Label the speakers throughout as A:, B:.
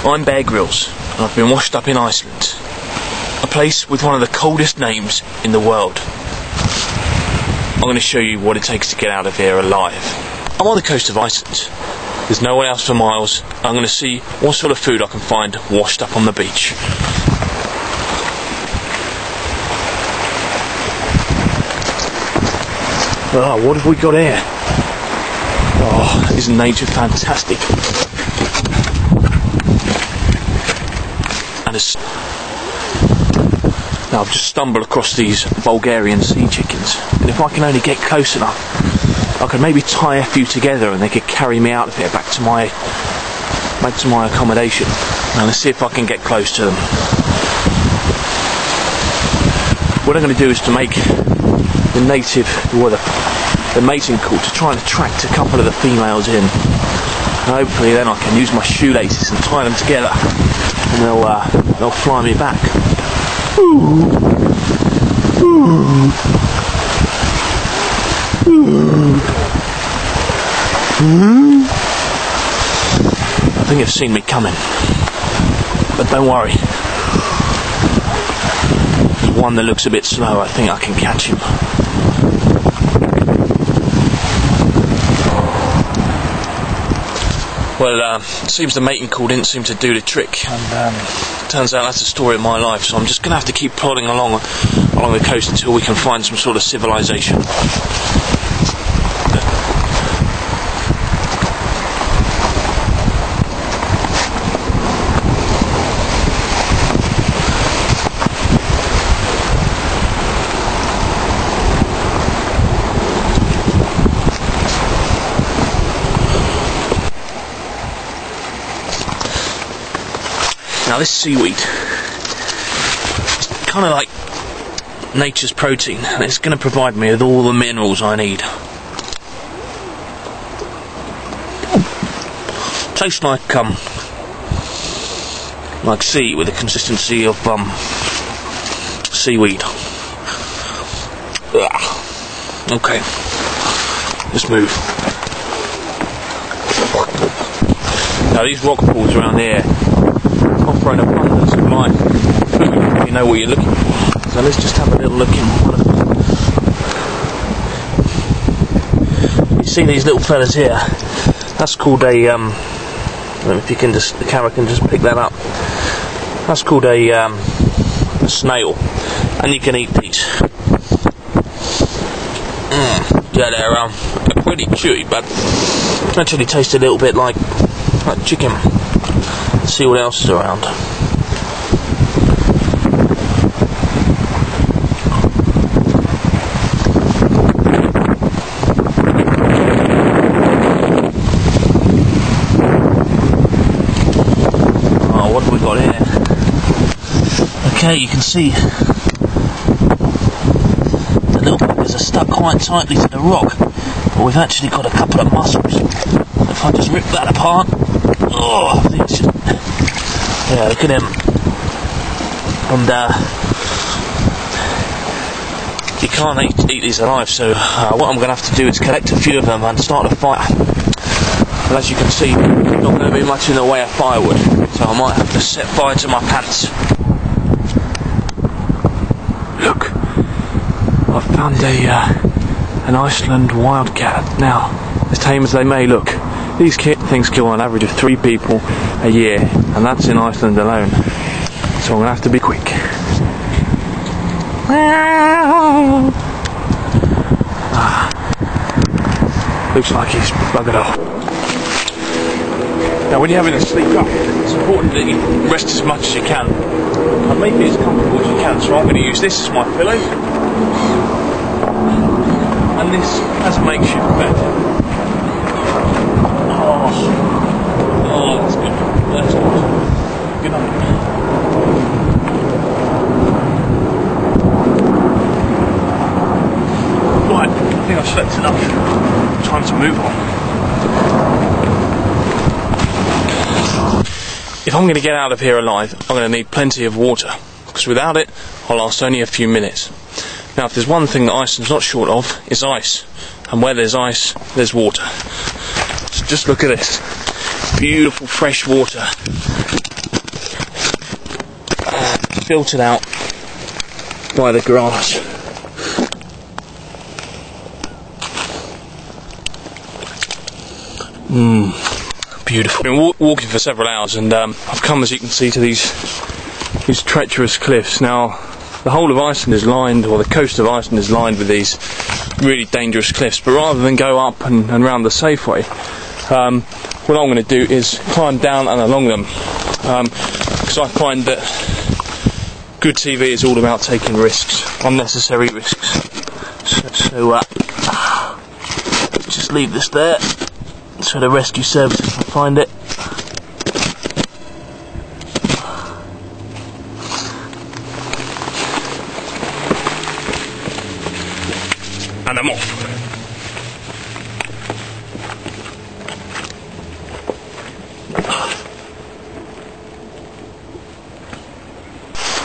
A: I'm Bear Grylls, and I've been washed up in Iceland, a place with one of the coldest names in the world. I'm going to show you what it takes to get out of here alive. I'm on the coast of Iceland. There's no one else for miles. I'm going to see what sort of food I can find washed up on the beach. Oh, what have we got here? Oh, isn't nature fantastic? And now I've just stumbled across these Bulgarian sea chickens, and if I can only get close enough, I could maybe tie a few together and they could carry me out of here back to my accommodation. Now let's see if I can get close to them. What I'm going to do is to make the native, or the mating call, to try and attract a couple of the females in. And hopefully then I can use my shoelaces and tie them together, and they'll fly me back. Ooh. Ooh. Ooh. Ooh. I think they've seen me coming, but don't worry. There's one that looks a bit slow. I think I can catch him. Well, it seems the mating call didn't seem to do the trick, and turns out that's the story of my life, so I'm just going to have to keep plodding along the coast until we can find some sort of civilization. Now this seaweed, it's kind of like nature's protein, and it's going to provide me with all the minerals I need. Tastes like sea, with the consistency of seaweed. Okay, let's move. Now these rock pools around here offer an abundance of life food if you know what you're looking for. So let's just have a little look in one of them. You see these little fellas here? That's called a I don't know if you can just, the camera can just pick that up. That's called a snail, and you can eat these. Yeah, they're pretty chewy, but actually taste a little bit like chicken. Let's see what else is around. Oh, what have we got here? Okay, you can see the little buggers are stuck quite tightly to the rock, but we've actually got a couple of mussels. If I just rip that apart, oh, I think it's just, yeah, look at him. And you can't eat these alive, so what I'm going to have to do is collect a few of them and start a fire. But as you can see, there's not going to be much in the way of firewood, so I might have to set fire to my pants. Look, I've found an Iceland wildcat. Now, as tame as they may look, these things kill on an average of 3 people a year, and that's in Iceland alone. So I'm going to have to be quick. Looks like he's buggered off. Now when you're having a sleep up, it's important that you rest as much as you can, and make it as comfortable as you can. So I'm going to use this as my pillow, and this as a makeshift bed. Oh, that's good. That's good. Good night. Right, I think I've slept enough. Time to move on. If I'm going to get out of here alive, I'm going to need plenty of water, because without it, I'll last only a few minutes. Now, if there's one thing that Iceland's not short of, is ice. And where there's ice, there's water. So just look at this. Beautiful fresh water filtered out by the grass. Beautiful. I've been walking for several hours, and I've come, as you can see, to these treacherous cliffs. Now, the whole of Iceland is lined, or the coast of Iceland is lined with these really dangerous cliffs, but rather than go up and round the safe way, what I'm going to do is climb down and along them, because I find that good TV is all about taking risks, unnecessary risks. So just leave this there so the rescue services can find it. And I'm off.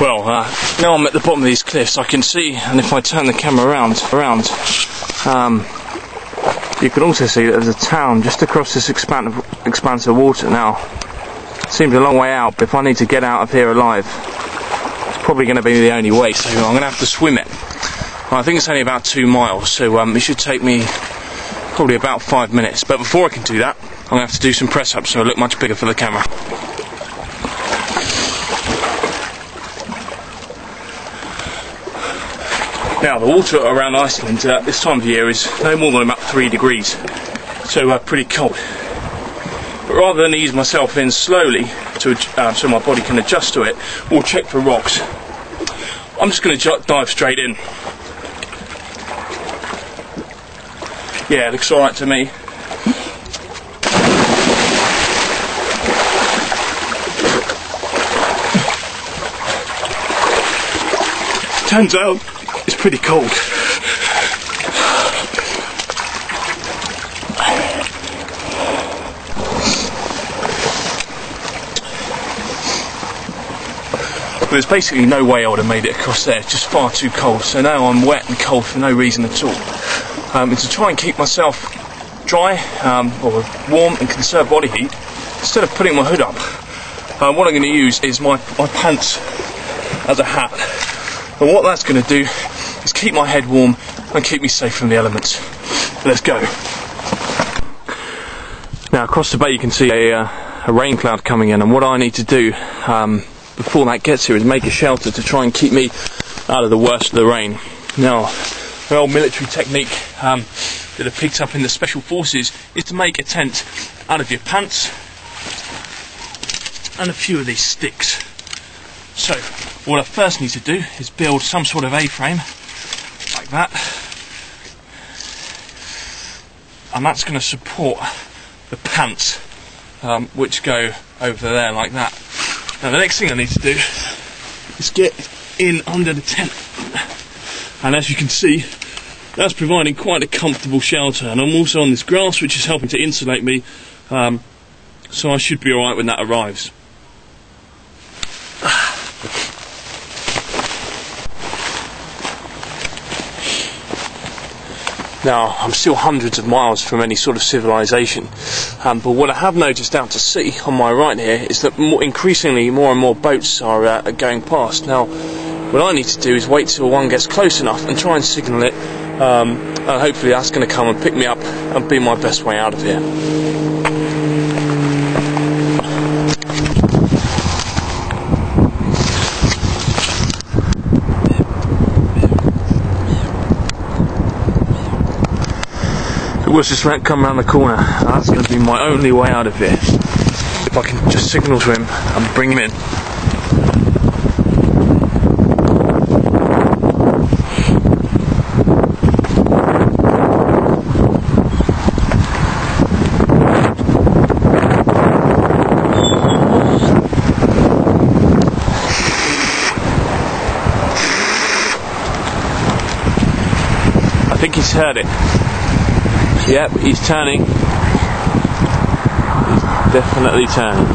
A: Well, now I'm at the bottom of these cliffs. I can see, and if I turn the camera around, you can also see that there's a town just across this expanse of water. Now, it seems a long way out, but if I need to get out of here alive, it's probably going to be the only way, so I'm going to have to swim it. I think it's only about 2 miles, so it should take me probably about 5 minutes. But before I can do that, I'm going to have to do some press-ups so I look much bigger for the camera. Now, the water around Iceland this time of year is no more than about 3 degrees, so pretty cold. But rather than ease myself in slowly so my body can adjust to it, or check for rocks, I'm just going to dive straight in. Yeah, it looks alright to me. Turns out it's pretty cold. But there's basically no way I would have made it across there, it's just far too cold. So now I'm wet and cold for no reason at all. And to try and keep myself dry or warm and conserve body heat, instead of putting my hood up, what I'm going to use is my pants as a hat. And what that's going to do is keep my head warm and keep me safe from the elements. Let's go. Now, across the bay you can see a rain cloud coming in, and what I need to do before that gets here is make a shelter to try and keep me out of the worst of the rain. Now, the old military technique that I picked up in the special forces is to make a tent out of your pants and a few of these sticks. So what I first need to do is build some sort of A-frame like that, and that's going to support the pants which go over there like that. Now the next thing I need to do is get in under the tent, and as you can see, that's providing quite a comfortable shelter, and I'm also on this grass which is helping to insulate me, so I should be alright when that arrives. Now, I'm still hundreds of miles from any sort of civilization, but what I have noticed out to sea on my right here is that increasingly more and more boats are going past. Now, what I need to do is wait till one gets close enough and try and signal it, and hopefully that's going to come and pick me up and be my best way out of here. Was just come around the corner. That's going to be my only way out of here. If I can just signal to him and bring him in. I think he's heard it. Yep, he's turning. He's definitely turning.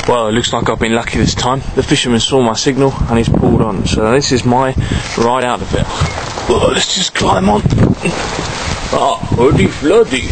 A: Well, it looks like I've been lucky this time. The fisherman saw my signal and he's pulled on. So this is my ride out of it. Oh, let's just climb on. Ah, holy bloody.